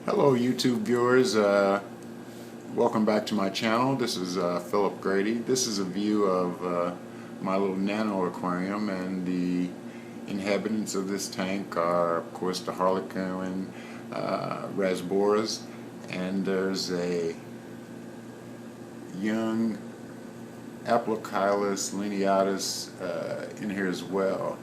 Hello YouTube viewers, welcome back to my channel. This is Philip Grady. This is a view of my little nano aquarium, and the inhabitants of this tank are of course the harlequin rasboras, and there's a young Aplochilus lineatus in here as well.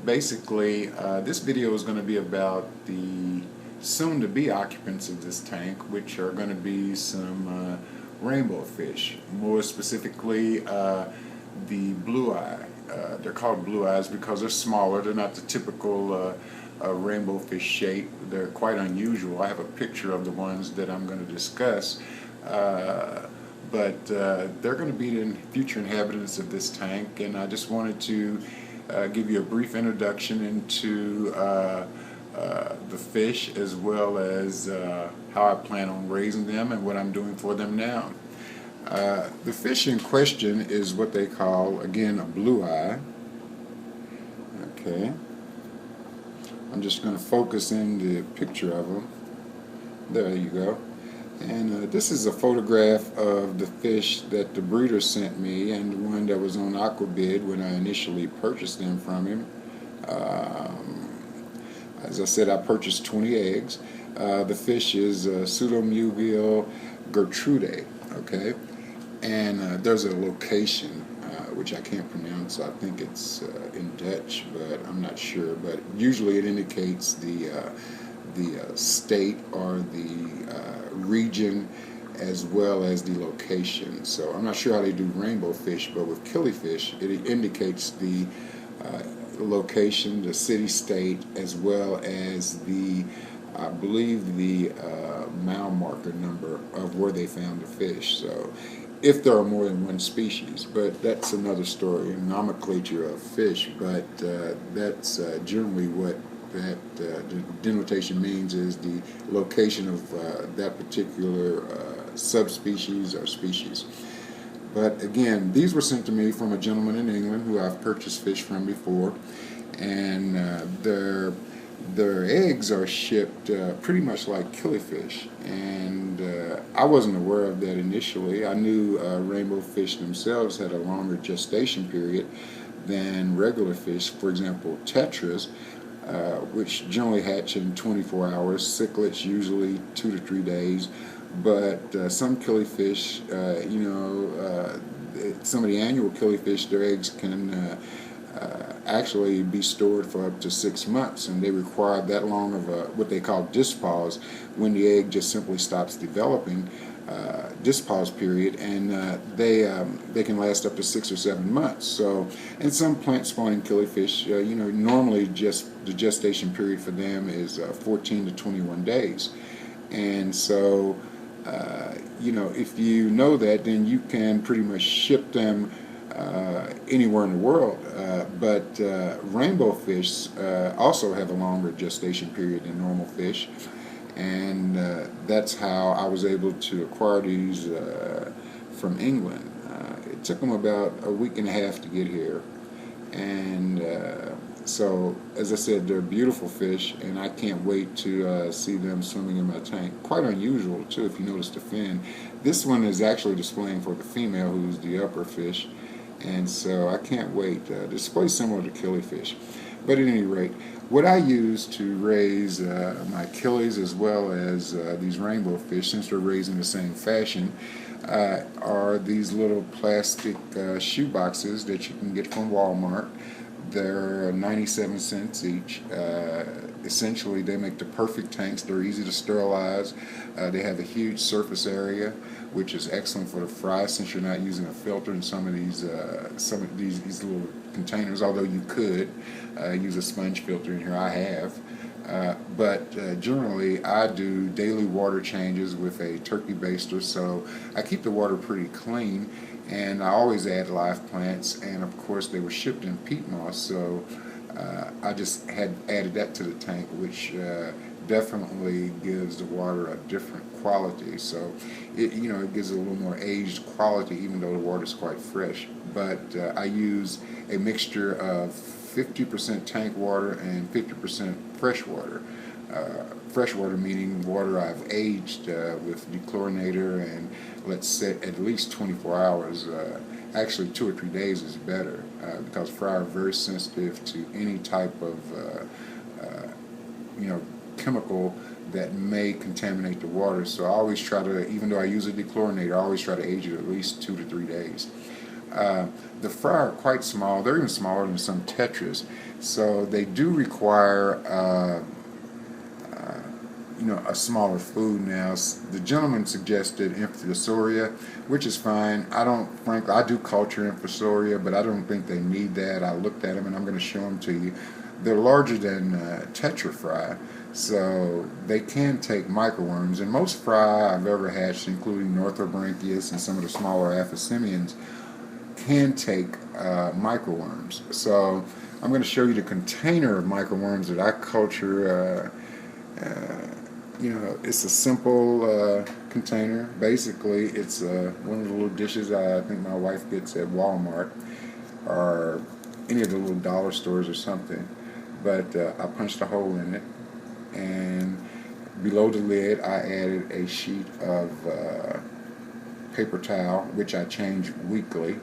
Basically, this video is going to be about the soon-to-be occupants of this tank, which are going to be some rainbow fish. More specifically, the blue eye. They're called blue eyes because they're smaller. They're not the typical rainbow fish shape. They're quite unusual. I have a picture of the ones that I'm going to discuss. But they're going to be the future inhabitants of this tank, and I just wanted to give you a brief introduction into the fish, as well as how I plan on raising them and what I'm doing for them now. The fish in question is what they call, again, a blue eye. Okay, I'm just going to focus in the picture of them. There you go. And this is a photograph of the fish that the breeder sent me, and the one that was on Aquabid when I initially purchased them from him. As I said, I purchased 20 eggs. The fish is Pseudomugil Gertrude, okay? And there's a location, which I can't pronounce. I think it's in Dutch, but I'm not sure. But usually it indicates the state or the region, as well as the location. So I'm not sure how they do rainbow fish, but with killifish it indicates the location, the city, state, as well as the, I believe, the mile marker number of where they found the fish. So if there are more than one species, but that's another story, nomenclature of fish, but that's generally what that the denotation means, is the location of that particular subspecies or species. But again, these were sent to me from a gentleman in England who I've purchased fish from before, and their eggs are shipped pretty much like killifish, and I wasn't aware of that initially. I knew rainbow fish themselves had a longer gestation period than regular fish. For example, tetras, which generally hatch in 24 hours, cichlids usually 2 to 3 days, but some killifish, some of the annual killifish, their eggs can actually be stored for up to 6 months, and they require that long of a, what they call dispause, when the egg just simply stops developing, dispause period, and they can last up to 6 or 7 months. So, and some plant spawning killifish, normally just the gestation period for them is 14 to 21 days. And so, if you know that, then you can pretty much ship them anywhere in the world. But rainbow fish also have a longer gestation period than normal fish, and that's how I was able to acquire these from England. It took them about a week and a half to get here, and so, as I said, they're beautiful fish, and I can't wait to see them swimming in my tank. Quite unusual too, if you notice the fin. This one is actually displaying for the female, who's the upper fish, and so I can't wait. Display similar to killifish. But at any rate, what I use to raise my killies, as well as these rainbow fish, since they're raised in the same fashion, are these little plastic shoe boxes that you can get from Walmart. They're 97 cents each. Essentially, they make the perfect tanks. They're easy to sterilize. They have a huge surface area, which is excellent for the fry, since you're not using a filter in some of these little containers. Although you could use a sponge filter in here. I have. But generally I do daily water changes with a turkey baster, so I keep the water pretty clean, and I always add live plants, and of course they were shipped in peat moss, so I just had added that to the tank, which definitely gives the water a different quality. So it gives it a little more aged quality, even though the water is quite fresh. But I use a mixture of 50% tank water and 50% fresh water. Freshwater meaning water I've aged with dechlorinator, and let's set at least 24 hours. Actually, 2 or 3 days is better because fry are very sensitive to any type of chemical that may contaminate the water. So I always try to, even though I use a dechlorinator, I always try to age it at least 2 to 3 days. The fry are quite small. They're even smaller than some tetras. So they do require a smaller food. Now, the gentleman suggested infusoria, which is fine. Frankly, I do culture infusoria, but I don't think they need that. I looked at them, and I'm going to show them to you. They're larger than tetra fry, so they can take microworms. And most fry I've ever hatched, including Northobranchius and some of the smaller aphysemians, can take microworms. So I'm going to show you the container of microworms that I culture. It's a simple container. Basically, it's one of the little dishes I think my wife gets at Walmart or any of the little dollar stores or something. But I punched a hole in it, and below the lid I added a sheet of paper towel, which I change weekly.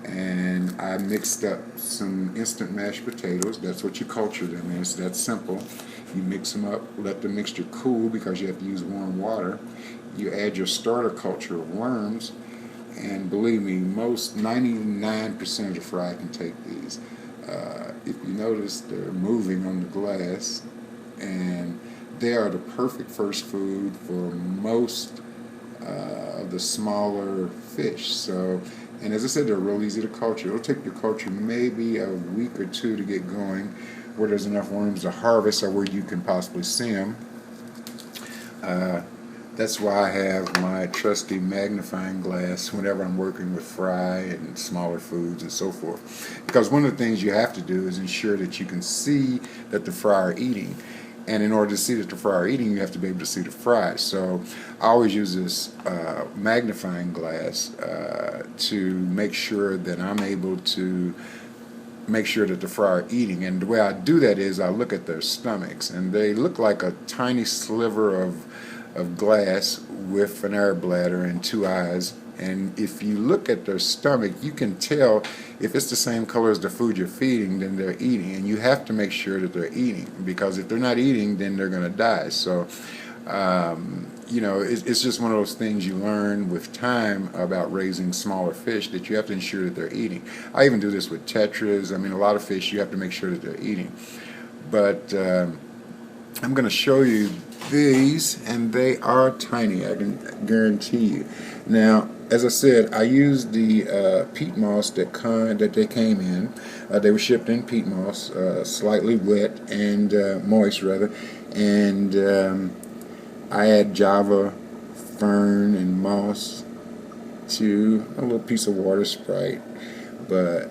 And I mixed up some instant mashed potatoes. That's what you culture them in. It's that simple. You mix them up, let the mixture cool because you have to use warm water. You add your starter culture of worms, and believe me, 99% of the fry can take these. If you notice, they're moving on the glass, and they are the perfect first food for most of the smaller fish. So, and as I said, they're real easy to culture. It'll take your culture maybe a week or 2 to get going, where there's enough worms to harvest or where you can possibly see them. That's why I have my trusty magnifying glass whenever I'm working with fry and smaller foods and so forth. Because one of the things you have to do is ensure that you can see that the fry are eating. And in order to see that the fry are eating, you have to be able to see the fry. So I always use this magnifying glass to make sure that I'm able to make sure that the fry are eating. And the way I do that is I look at their stomachs, and they look like a tiny sliver of glass with an air bladder and 2 eyes. And if you look at their stomach, you can tell if it's the same color as the food you're feeding, then they're eating. And you have to make sure that they're eating, because if they're not eating, then they're going to die. So, it's just one of those things you learn with time about raising smaller fish, that you have to ensure that they're eating. I even do this with tetras. I mean, a lot of fish, you have to make sure that they're eating. But I'm going to show you these, and they are tiny, I can guarantee you. Now, as I said, I used the peat moss that they came in. They were shipped in peat moss, slightly wet and moist rather, and I add Java fern and moss to a little piece of water Sprite. But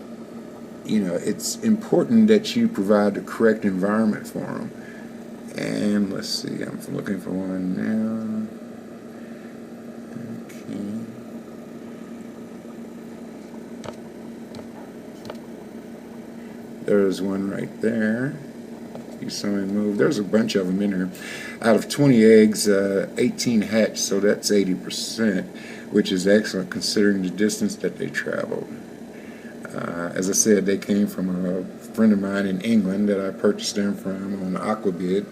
it's important that you provide the correct environment for them. And let's see, I'm looking for one now. There's one right there. You saw me move. There's a bunch of them in here. Out of 20 eggs, 18 hatched, so that's 80%, which is excellent considering the distance that they traveled. As I said, they came from a friend of mine in England that I purchased them from on Aquabid,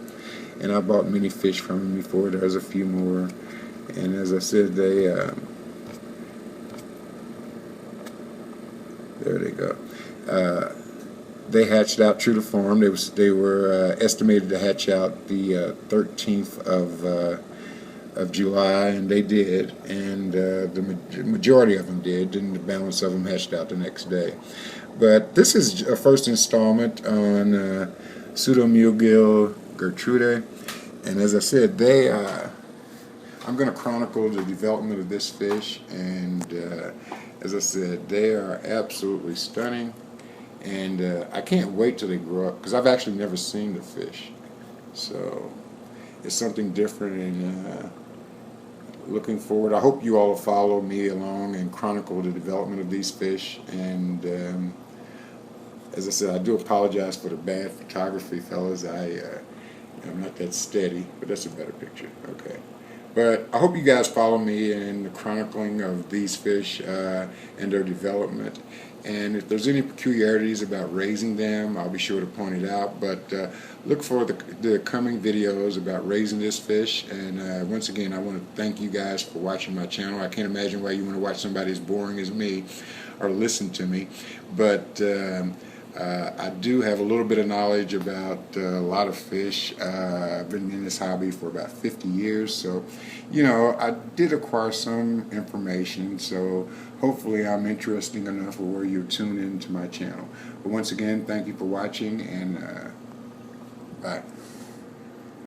and I bought many fish from him before. There's a few more, and as I said, there they go. They hatched out true to form. They were estimated to hatch out the 13th of July, and they did, and the majority of them did, and the balance of them hatched out the next day. But this is a first installment on Pseudomugil Gertrude, and as I said, I'm going to chronicle the development of this fish, and as I said, they are absolutely stunning. And I can't wait till they grow up, because I've actually never seen the fish. So it's something different, and looking forward. I hope you all follow me along and chronicle the development of these fish. And as I said, I do apologize for the bad photography, fellas. I'm not that steady, but that's a better picture. Okay. But I hope you guys follow me in the chronicling of these fish and their development. And if there's any peculiarities about raising them, I'll be sure to point it out. But look for the coming videos about raising this fish. And once again, I want to thank you guys for watching my channel. I can't imagine why you want to watch somebody as boring as me or listen to me. But I do have a little bit of knowledge about a lot of fish. I've been in this hobby for about 50 years, so I did acquire some information, so hopefully I'm interesting enough where you tune in to my channel. But once again, thank you for watching, and bye.